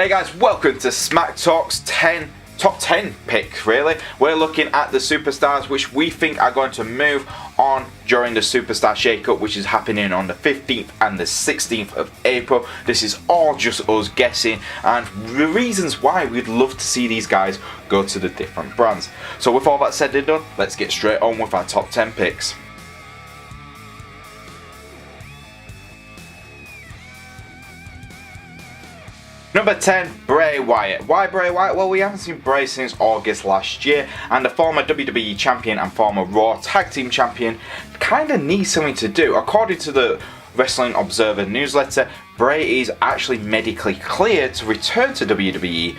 Hey guys, welcome to Smack Talk's top 10 picks, really. We're looking at the superstars which we think are going to move on during the Superstar Shake-Up, which is happening on the 15th and the 16th of April. This is all just us guessing and the reasons why we'd love to see these guys go to the different brands. So with all that said and done, let's get straight on with our top 10 picks. Number 10, Bray Wyatt. Why Bray Wyatt? Well, we haven't seen Bray since August last year, and the former WWE Champion and former Raw Tag Team Champion kind of needs something to do. According to the Wrestling Observer newsletter, Bray is actually medically cleared to return to WWE,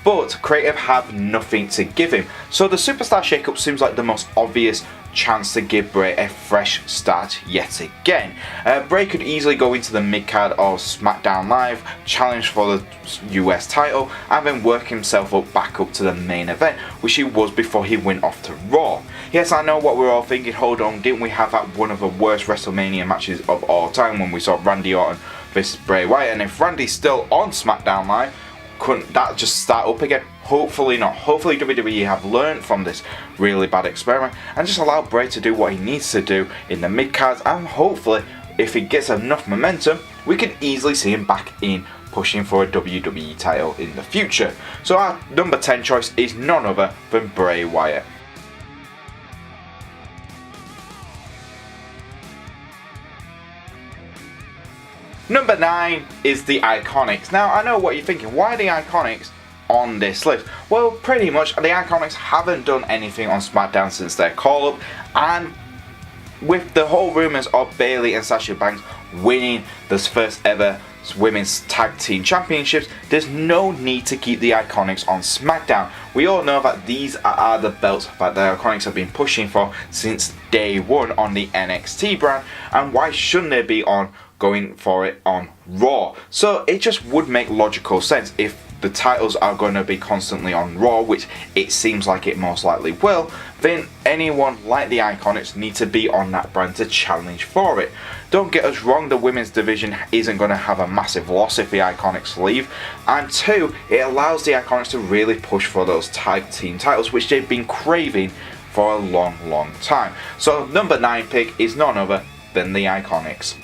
but creative have nothing to give him. So the Superstar Shake-Up seems like the most obvious chance to give Bray a fresh start yet again. Bray could easily go into the mid-card of SmackDown Live, challenge for the US title, and then work himself back up to the main event, which he was before he went off to Raw. Yes, I know what we're all thinking, hold on, didn't we have that one of the worst WrestleMania matches of all time when we saw Randy Orton versus Bray Wyatt? And if Randy's still on SmackDown Live, couldn't that just start up again? Hopefully not. Hopefully WWE have learned from this really bad experiment and just allow Bray to do what he needs to do in the mid-cards, and hopefully if he gets enough momentum we can easily see him back in pushing for a WWE title in the future. So our number 10 choice is none other than Bray Wyatt. Number 9 is the Iconics. Now I know what you're thinking, why the Iconics on this list? Well, pretty much the Iconics haven't done anything on SmackDown since their call up, and with the whole rumours of Bayley and Sasha Banks winning this first ever women's tag team championships, there's no need to keep the Iconics on SmackDown. We all know that these are the belts that the Iconics have been pushing for since day one on the NXT brand, and why shouldn't they be going for it on Raw? So it just would make logical sense if the titles are going to be constantly on Raw, which it seems like it most likely will, then anyone like the Iconics need to be on that brand to challenge for it. Don't get us wrong, the women's division isn't going to have a massive loss if the Iconics leave, and two, it allows the Iconics to really push for those tag team titles which they've been craving for a long time. So number 9 pick is none other than the Iconics.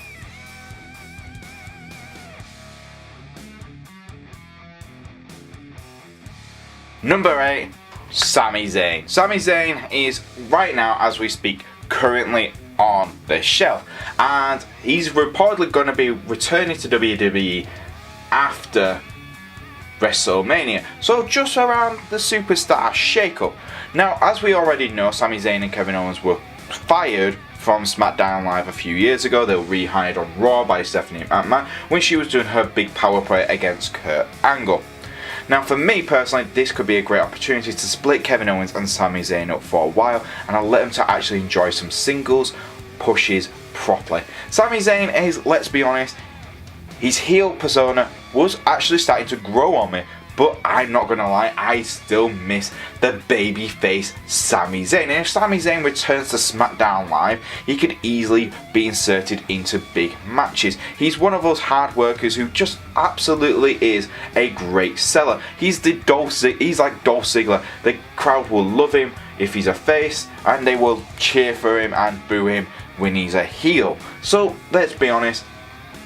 Number 8, Sami Zayn. Sami Zayn is right now, as we speak, currently on the shelf, and he's reportedly going to be returning to WWE after WrestleMania, so just around the Superstar Shake-Up. Now, as we already know, Sami Zayn and Kevin Owens were fired from SmackDown Live a few years ago. They were rehired on Raw by Stephanie McMahon when she was doing her big power play against Kurt Angle. Now for me personally, this could be a great opportunity to split Kevin Owens and Sami Zayn up for a while, and I'll let them to actually enjoy some singles pushes properly. Sami Zayn is, let's be honest, his heel persona was actually starting to grow on me, but I'm not gonna lie, I still miss the babyface Sami Zayn. And if Sami Zayn returns to SmackDown Live, he could easily be inserted into big matches. He's one of those hard workers who just absolutely is a great seller. He's like Dolph Ziggler. The crowd will love him if he's a face, and they will cheer for him and boo him when he's a heel. So let's be honest,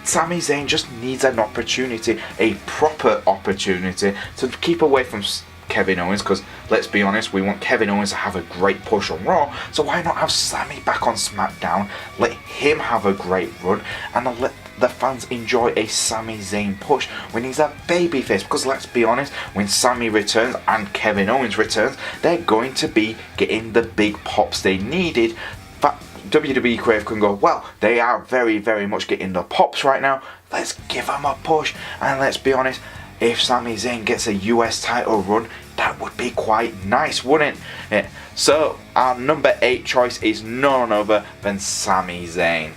Sami Zayn just needs an opportunity, a proper opportunity, to keep away from Kevin Owens, because let's be honest, we want Kevin Owens to have a great push on Raw, so why not have Sami back on SmackDown, let him have a great run, and let the fans enjoy a Sami Zayn push when he's a babyface, because let's be honest, when Sami returns and Kevin Owens returns, they're going to be getting the big pops they needed. WWE Crave can go, well, they are very much getting the pops right now, let's give them a push. And let's be honest, if Sami Zayn gets a US title run, that would be quite nice, wouldn't it? So our number 8 choice is none other than Sami Zayn.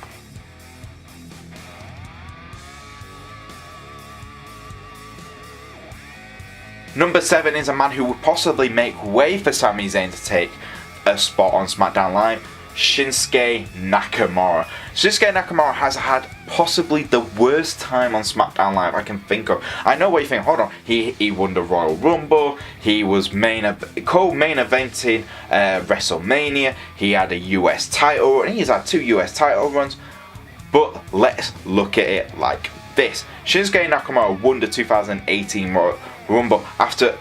Number 7 is a man who would possibly make way for Sami Zayn to take a spot on SmackDown Live. Shinsuke Nakamura. Shinsuke Nakamura has had possibly the worst time on SmackDown Live I can think of. I know what you think, hold on, he won the Royal Rumble, he was co-main eventing WrestleMania, he had a US title, and he's had 2 US title runs, but let's look at it like this. Shinsuke Nakamura won the 2018 Royal Rumble after,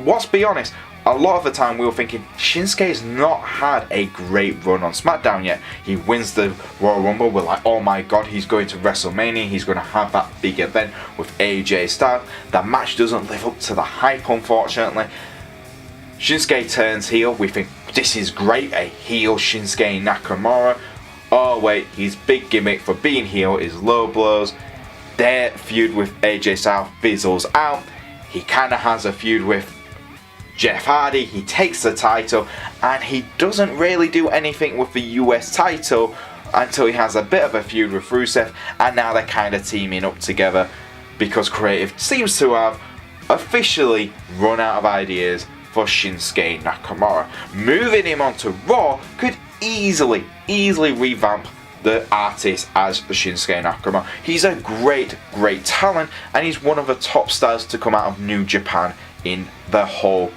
let's be honest, a lot of the time we were thinking Shinsuke's not had a great run on SmackDown yet. He wins the Royal Rumble, we're like, oh my god, he's going to WrestleMania, he's going to have that big event with AJ Styles. The match doesn't live up to the hype, unfortunately. Shinsuke turns heel, we think this is great, a heel Shinsuke Nakamura. Oh wait, his big gimmick for being heel is low blows. Their feud with AJ Styles fizzles out. He kind of has a feud with Jeff Hardy, he takes the title, and he doesn't really do anything with the US title until he has a bit of a feud with Rusev, and now they're kind of teaming up together because creative seems to have officially run out of ideas for Shinsuke Nakamura. Moving him onto Raw could easily revamp the artist as Shinsuke Nakamura. He's a great talent, and he's one of the top stars to come out of New Japan in the whole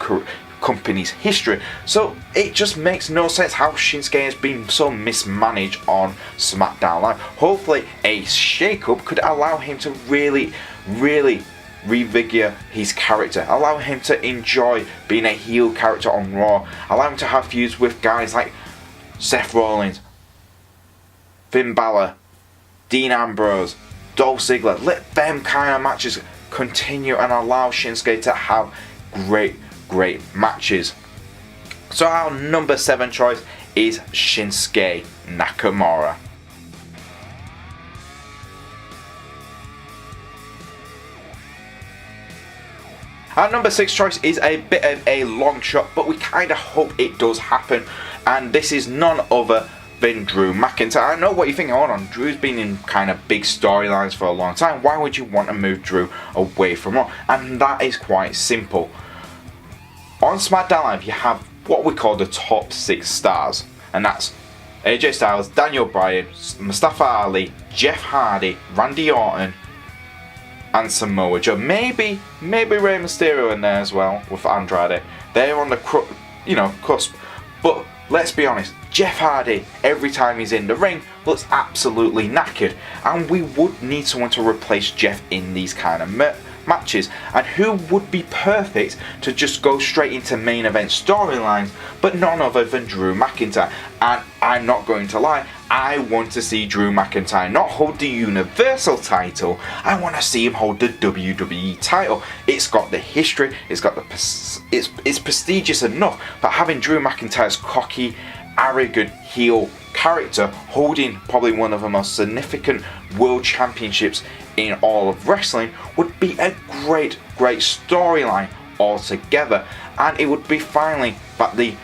company's history. So it just makes no sense how Shinsuke has been so mismanaged on SmackDown Live. Hopefully a shake-up could allow him to really revigor his character, allow him to enjoy being a heel character on Raw, allow him to have feuds with guys like Seth Rollins, Finn Balor, Dean Ambrose, Dolph Ziggler. Let them kind of matches continue and allow Shinsuke to have great matches. So our number 7 choice is Shinsuke Nakamura. Our number 6 choice is a bit of a long shot, but we kind of hope it does happen, and this is none other than Drew McIntyre. I know what you're thinking, hold on, Drew's been in kind of big storylines for a long time, why would you want to move Drew away from Raw? And that is quite simple. On SmackDown Live you have what we call the top 6 stars, and that's AJ Styles, Daniel Bryan, Mustafa Ali, Jeff Hardy, Randy Orton, and Samoa Joe. Maybe Rey Mysterio in there as well with Andrade. They're on the cusp, but let's be honest, Jeff Hardy, every time he's in the ring, looks absolutely knackered, and we would need someone to replace Jeff in these kind of matches. And who would be perfect to just go straight into main event storylines but none other than Drew McIntyre? And I'm not going to lie, I want to see Drew McIntyre not hold the Universal title, I want to see him hold the WWE title. It's got the history, it's got the it's prestigious enough, but having Drew McIntyre's cocky, arrogant heel character holding probably one of the most significant world championships in all of wrestling would be a great storyline altogether. And it would be finally that the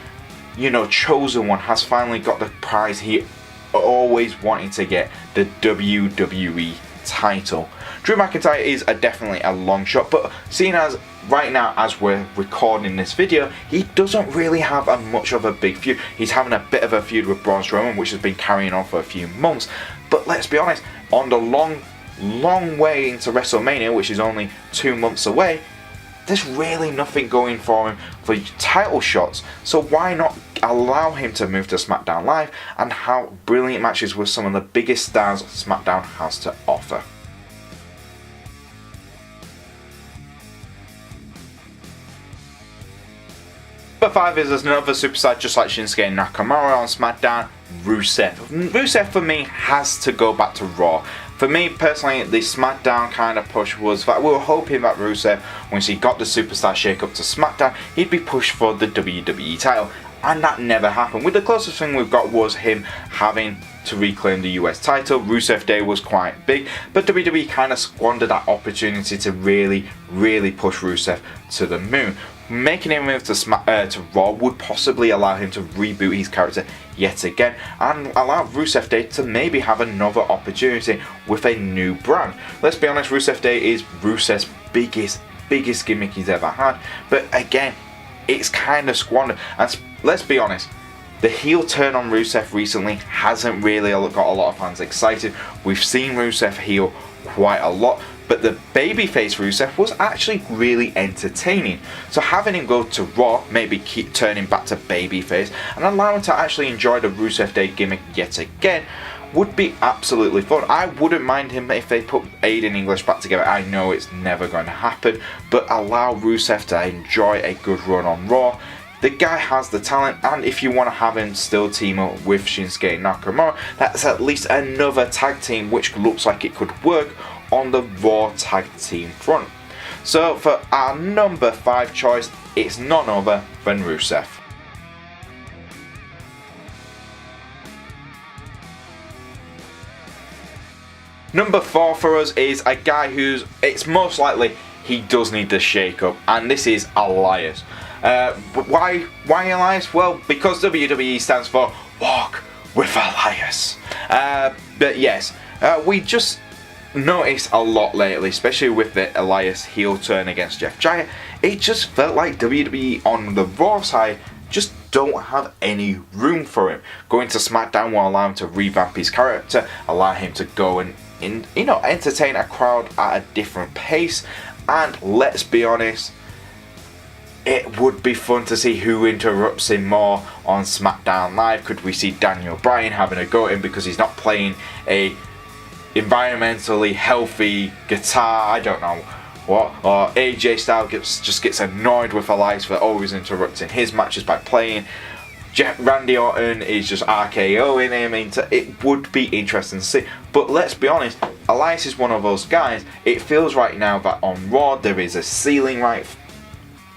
chosen one has finally got the prize he always wanted to get, the WWE title. Drew McIntyre is definitely a long shot, but seeing as right now as we're recording this video, he doesn't really have much of a big feud. He's having a bit of a feud with Braun Strowman, which has been carrying on for a few months. But let's be honest, on the long way into WrestleMania, which is only 2 months away, there's really nothing going for him for title shots. So why not allow him to move to SmackDown Live and have brilliant matches with some of the biggest stars SmackDown has to offer? Number 5 is another superstar just like Shinsuke Nakamura on SmackDown, Rusev. Rusev for me has to go back to Raw. For me personally, the SmackDown kind of push was that we were hoping that Rusev, once he got the Superstar Shake-Up to SmackDown, he'd be pushed for the WWE title, and that never happened. With the closest thing we've got was him having to reclaim the US title. Rusev Day was quite big, but WWE kind of squandered that opportunity to really push Rusev to the moon. Making him move to Raw would possibly allow him to reboot his character yet again and allow Rusev Day to maybe have another opportunity with a new brand. Let's be honest, Rusev Day is Rusev's biggest gimmick he's ever had, but again, it's kind of squandered. And let's be honest, The heel turn on Rusev recently hasn't really got a lot of fans excited. We've seen Rusev heel quite a lot, but the babyface Rusev was actually really entertaining. So having him go to Raw, maybe keep turning back to babyface, and allow him to actually enjoy the Rusev Day gimmick yet again, would be absolutely fun. I wouldn't mind him if they put Aiden English back together. I know it's never going to happen, but allow Rusev to enjoy a good run on Raw. The guy has the talent, and if you want to have him still team up with Shinsuke Nakamura, that's at least another tag team which looks like it could work on the Raw tag team front. So for our number 5 choice, it's none other than Rusev. Number 4 for us is a guy who's, it's most likely he does need the shake-up, and this is Elias. But why Elias? Well, because WWE stands for Walk with Elias. But yes, we just noticed a lot lately, especially with the Elias heel turn against Jeff Jarrett. It just felt like WWE on the Raw side just don't have any room for him. Going to SmackDown will allow him to revamp his character, allow him to go and entertain a crowd at a different pace. And let's be honest, it would be fun to see who interrupts him more on SmackDown Live. Could we see Daniel Bryan having a go at him because he's not playing a environmentally healthy guitar, I don't know what, or AJ Styles just gets annoyed with Elias for always interrupting his matches by playing. Randy Orton is just RKOing him. It would be interesting to see. But let's be honest, Elias is one of those guys. It feels right now that on Raw there is a ceiling right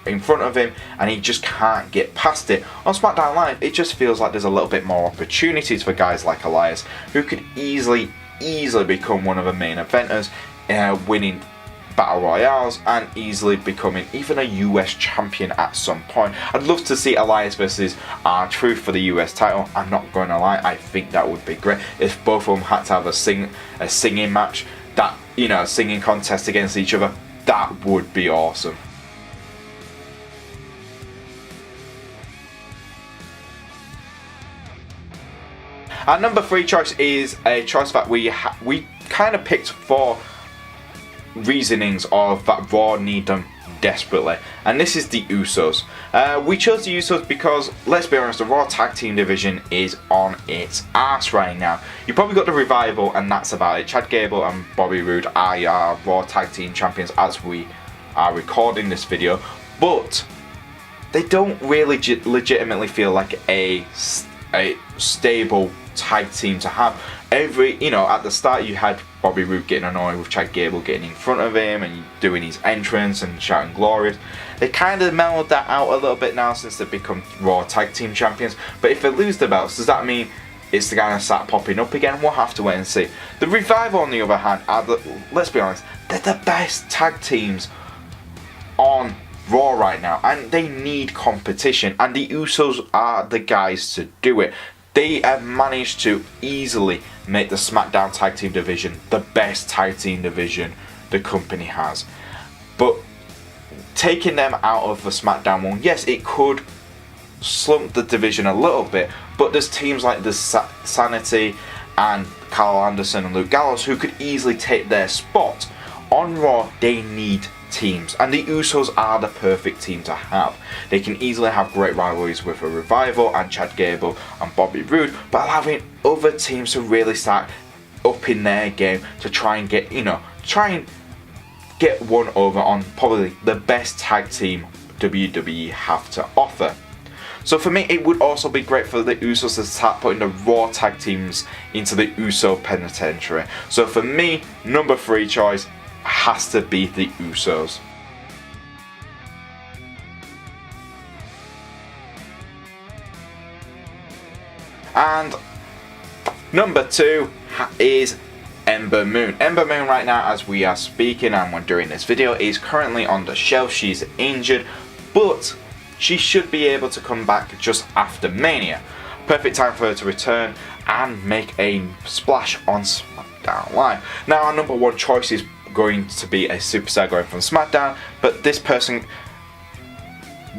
in front of him and he just can't get past it. On SmackDown Live, it just feels like there's a little bit more opportunities for guys like Elias, who could easily become one of the main eventers, winning Battle Royales and easily becoming even a US champion at some point. I'd love to see Elias versus R-Truth for the US title. I'm not going to lie, I think that would be great if both of them had to have a singing match, that, a singing contest against each other. That would be awesome. Our number 3 choice is a choice that we kind of picked for reasonings of that Raw need them desperately, and this is the Usos. We chose the Usos because, let's be honest, the Raw tag team division is on its ass right now. You probably got the Revival, and that's about it. Chad Gable and Bobby Roode are our Raw tag team champions as we are recording this video, but they don't really legitimately feel like a stable tag team to have. At the start you had Bobby Roode getting annoyed with Chad Gable getting in front of him and doing his entrance and shouting glorious. They kind of mellowed that out a little bit now since they've become Raw tag team champions, but if they lose the belts, does that mean it's going to start popping up again? We'll have to wait and see. The Revival, on the other hand, let's be honest, they're the best tag teams on Raw right now, and they need competition, and the Usos are the guys to do it. They have managed to easily make the SmackDown tag team division the best tag team division the company has. But taking them out of the SmackDown one, yes, it could slump the division a little bit, but there's teams like the Sanity and Carl Anderson and Luke Gallows who could easily take their spot. On Raw, they need teams, and the Usos are the perfect team to have. They can easily have great rivalries with a Revival and Chad Gable and Bobby Roode, but allowing other teams to really start upping their game to try and get one over on probably the best tag team WWE have to offer. So for me, it would also be great for the Usos to start putting the Raw tag teams into the Uso Penitentiary. So for me, number 3 choice has to be the Usos. And number 2 is Ember Moon. Ember Moon right now, as we are speaking and when doing this video, is currently on the shelf. She's injured, but she should be able to come back just after Mania. Perfect time for her to return and make a splash on SmackDown Live. Now our number 1 choice is going to be a superstar going from SmackDown, but this person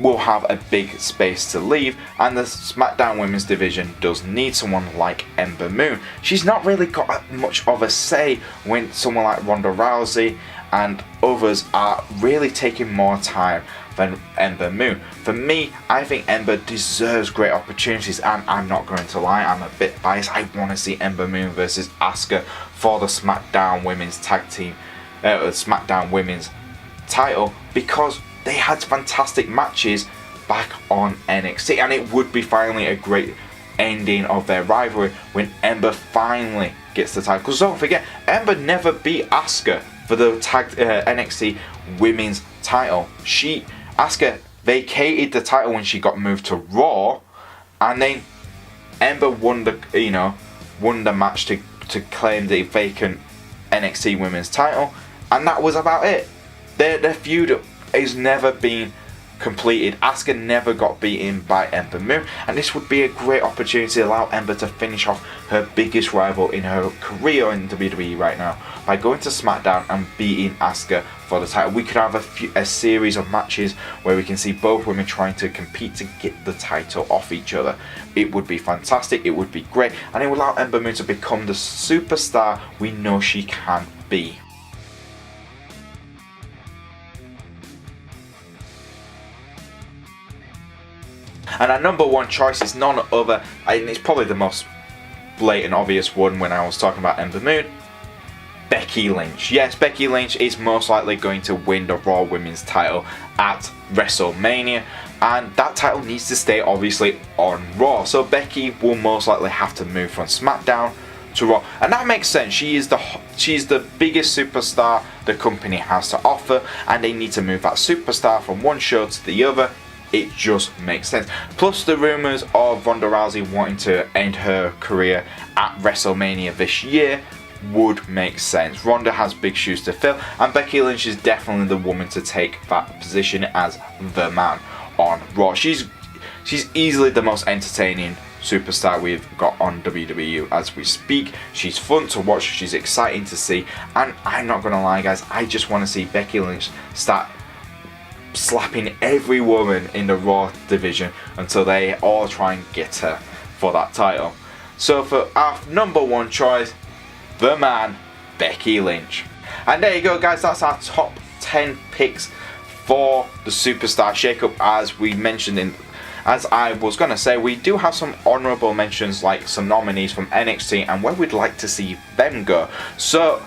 will have a big space to leave, and the SmackDown Women's division does need someone like Ember Moon. She's not really got much of a say when someone like Ronda Rousey and others are really taking more time than Ember Moon. For me, I think Ember deserves great opportunities, and I'm not going to lie, I'm a bit biased. I want to see Ember Moon versus Asuka for the SmackDown Women's Tag Team, SmackDown Women's title, because they had fantastic matches back on NXT, and it would be finally a great ending of their rivalry when Ember finally gets the title. Because don't forget, Ember never beat Asuka for the NXT Women's title. Asuka vacated the title when she got moved to Raw, and then Ember won the match to claim the vacant NXT Women's title, and that was about it. Their feud has never been completed. Asuka never got beaten by Ember Moon, and this would be a great opportunity to allow Ember to finish off her biggest rival in her career in WWE right now by going to SmackDown and beating Asuka for the title. We could have a series of matches where we can see both women trying to compete to get the title off each other. It would be fantastic, it would be great, and it would allow Ember Moon to become the superstar we know she can be. And our number one choice is none other, and it's probably the most blatant obvious one when I was talking about Ember Moon, Becky Lynch. Yes, Becky Lynch is most likely going to win the Raw Women's title at WrestleMania, and that title needs to stay obviously on Raw. So Becky will most likely have to move from SmackDown to Raw, and that makes sense. She's the biggest superstar the company has to offer, and they need to move that superstar from one show to the other. It just makes sense. Plus the rumours of Ronda Rousey wanting to end her career at WrestleMania this year would make sense. Ronda has big shoes to fill, and Becky Lynch is definitely the woman to take that position as the man on Raw. She's easily the most entertaining superstar we've got on WWE as we speak. She's fun to watch, she's exciting to see, and I'm not gonna lie guys, I just want to see Becky Lynch start slapping every woman in the Raw division until they all try and get her for that title. So for our number one choice, the man, Becky Lynch. And there you go guys, that's our top 10 picks for the Superstar Shake-Up. As I was going to say, we do have some honourable mentions, like some nominees from NXT and where we'd like to see them go. So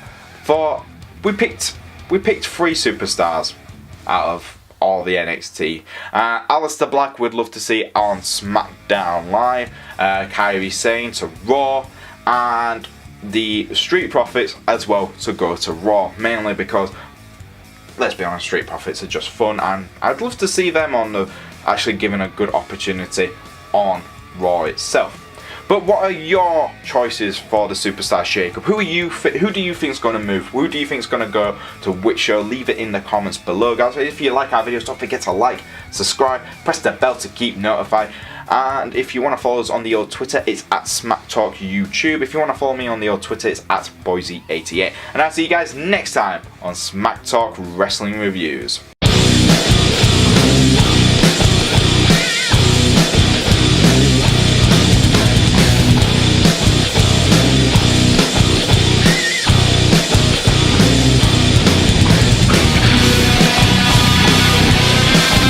we picked 3 superstars out of all the NXT. Aleister Black would love to see on SmackDown Live, Kairi Sane to Raw, and the Street Profits as well to go to Raw, mainly because, let's be honest, Street Profits are just fun, and I'd love to see them actually given a good opportunity on Raw itself. But what are your choices for the Superstar Shake-Up? Who do you think is going to move? Who do you think is going to go to which show? Leave it in the comments below, guys. If you like our videos, don't forget to like, subscribe, press the bell to keep notified. And if you want to follow us on the old Twitter, it's at SmackTalk YouTube. If you want to follow me on the old Twitter, it's at Boise88. And I'll see you guys next time on SmackTalk Wrestling Reviews.